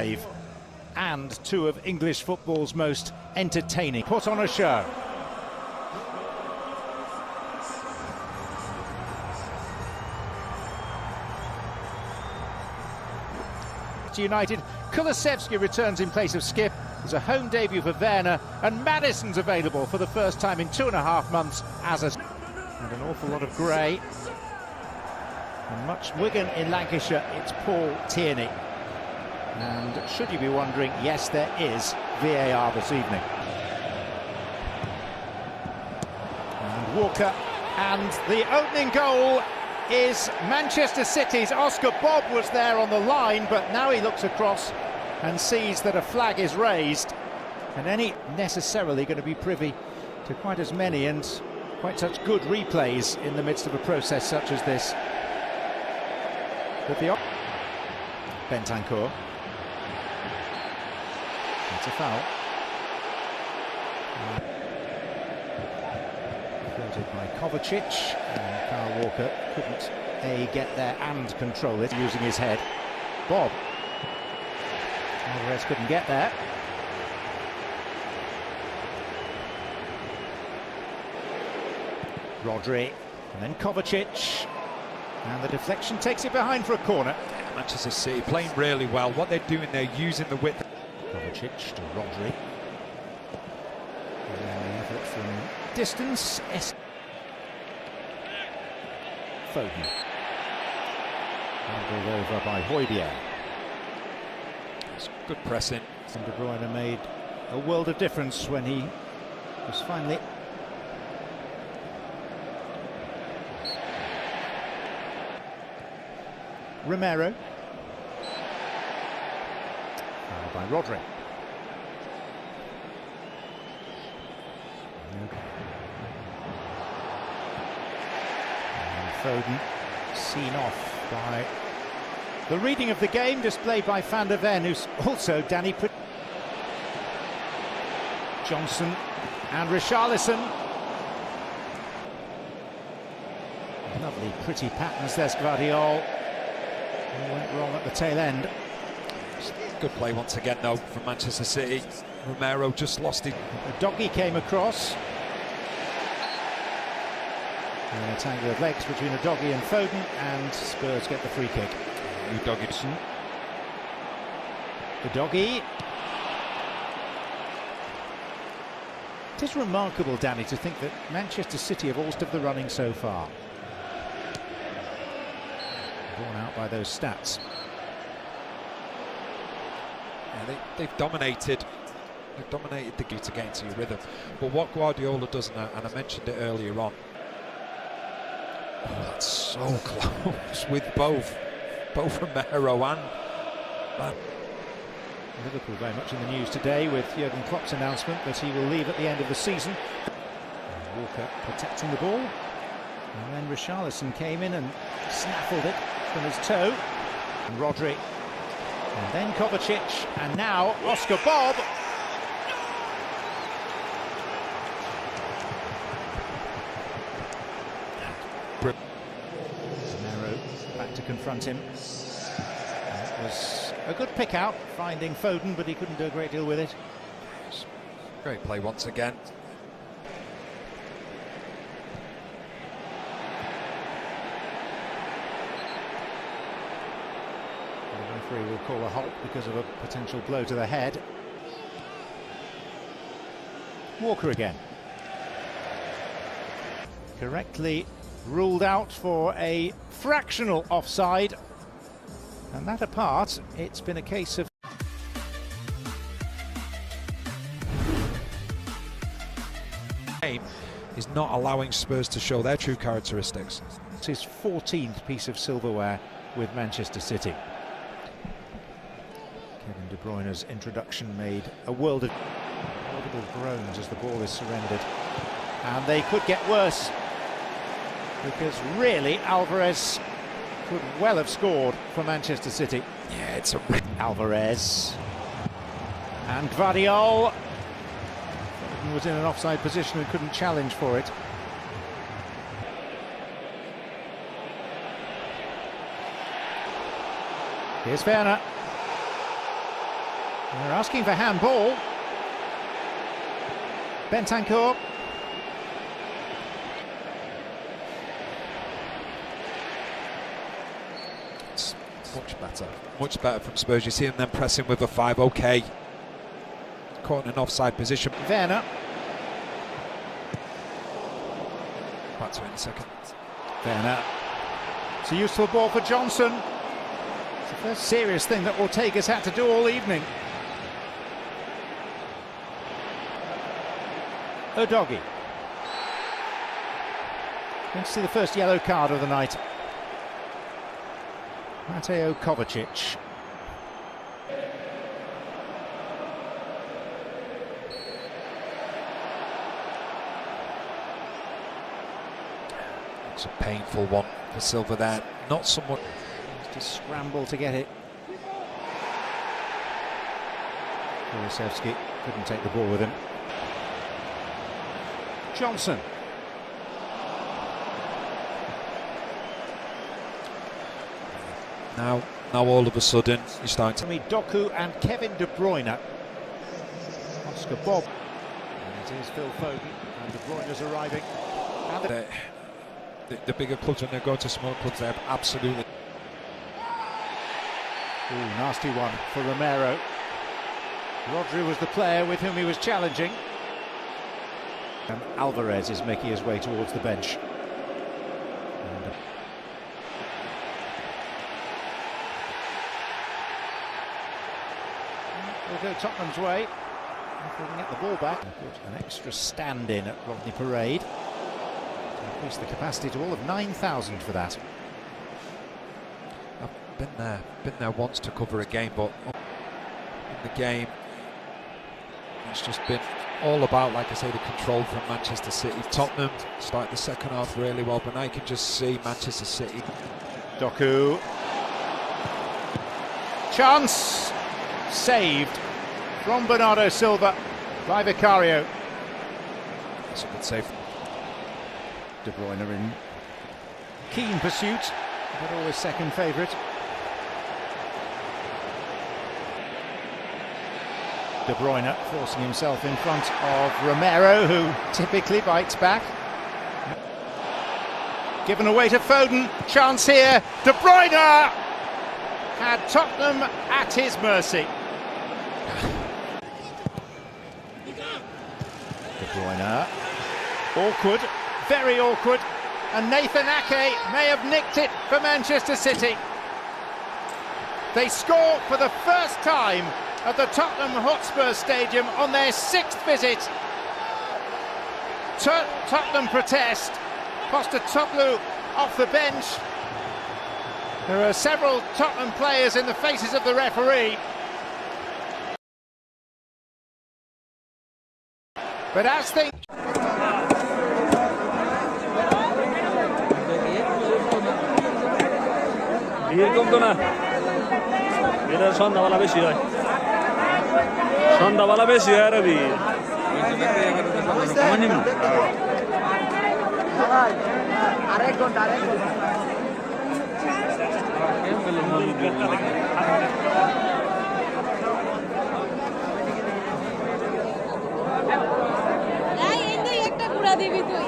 live and two of English football's most entertaining. Put on a show. United, Kulusevski returns in place of Skip. There's a home debut for Werner, and Maddison's available for the first time in 2.5 months as a... And an awful lot of grey. And much Wigan in Lancashire, it's Paul Tierney. And should you be wondering, yes, there is VAR this evening. And Walker, and the opening goal is Manchester City's. Oscar Bob was there on the line, but now he looks across and sees that a flag is raised. And any necessarily going to be privy to quite as many and quite such good replays in the midst of a process such as this. But the Bentancur. It's a foul. Floated by Kovacic, and Kyle Walker couldn't get there and control it using his head. Bob. Alvarez couldn't get there. Rodri, and then Kovacic, and the deflection takes it behind for a corner. Manchester City playing really well. What they're doing, they're using the width. Kovacic to Rodri. And then the effort from distance. Foden. Handled over by Højbjerg. It's good pressing. And De Bruyne made a world of difference when he was finally... Romero. Fouled by Rodri. And Foden seen off by the reading of the game displayed by Van der Ven, who's also Danny Johnson and Richarlison. Lovely pretty patterns. There's Guardiola. Went wrong at the tail end. Good play once again though from Manchester City. Romero just lost it. A doggy came across. And a tangle of legs between a doggy and Foden, and Spurs get the free kick. Dogginson. The doggy. It is remarkable, Danny, to think that Manchester City have all stood the running so far. Borne out by those stats. Yeah, they've dominated. They've dominated the game to get into your rhythm. But what Guardiola does, and I mentioned it earlier on, that's so close with both Romero and Liverpool very much in the news today with Jurgen Klopp's announcement that he will leave at the end of the season. And Walker protecting the ball, and then Richarlison came in and snaffled it from his toe. And Rodri, and then Kovacic, and now Oscar Bob. Romero back to confront him. It was a good pick out, finding Foden, but he couldn't do a great deal with it. Great play once again. The referee will call a halt because of a potential blow to the head. Walker again. Correctly ruled out for a fractional offside. And that apart, it's been a case of... Game is not allowing Spurs to show their true characteristics. It's his 14th piece of silverware with Manchester City. Kevin De Bruyne's introduction made a world of audible groans as the ball is surrendered. And they could get worse, because really Alvarez could well have scored for Manchester City. Yeah, it's a... Alvarez. And Guardiola was in an offside position and couldn't challenge for it. Here's Werner. They're asking for handball. Bentancur. It's much better from Spurs. You see them then pressing with a 5. Okay, caught in an offside position. Werner. Back to it in a second. Werner. It's a useful ball for Johnson. It's the first serious thing that Ortega's had to do all evening. Udogie. Going to see the first yellow card of the night. Mateo Kovacic. It's a painful one for Silva there. Not somewhat. To scramble to get it. Kulusevski couldn't take the ball with him. Johnson. Now all of a sudden you're starting to. Doku and Kevin De Bruyne. Oscar Bob. And it is Phil Foden, and De Bruyne's arriving. And the bigger clubs, when they go to small clubs, they have absolutely. Ooh, nasty one for Romero. Rodri was the player with whom he was challenging. And Alvarez is making his way towards the bench. And will go Tottenham's way. If they can get the ball back. Put an extra stand-in at Rodney Parade. To increase the capacity to all of 9,000 for that. I've been there once to cover a game, but in the game it's just been all about, like I say, the control from Manchester City. Tottenham started the second half really well, but now you can just see Manchester City. Doku. Chance. Saved from Bernardo Silva by Vicario. That's a good save. De Bruyne in keen pursuit, but always second favourite. De Bruyne forcing himself in front of Romero, who typically bites back. Given away to Foden. Chance here. De Bruyne had Tottenham at his mercy. De Bruyne. Awkward. Very awkward. And Nathan Ake may have nicked it for Manchester City. They score for the first time at the Tottenham Hotspur Stadium on their 6th visit. Tottenham protest. Postecoglou off the bench. There are several Tottenham players in the faces of the referee. But as they... এটা সন্ধ্যাবেলা বেশি হয় সন্ধ্যাবেলা বেশি হয় রবি আরেক ঘন্টা একটা ঘুরা দিবি তুই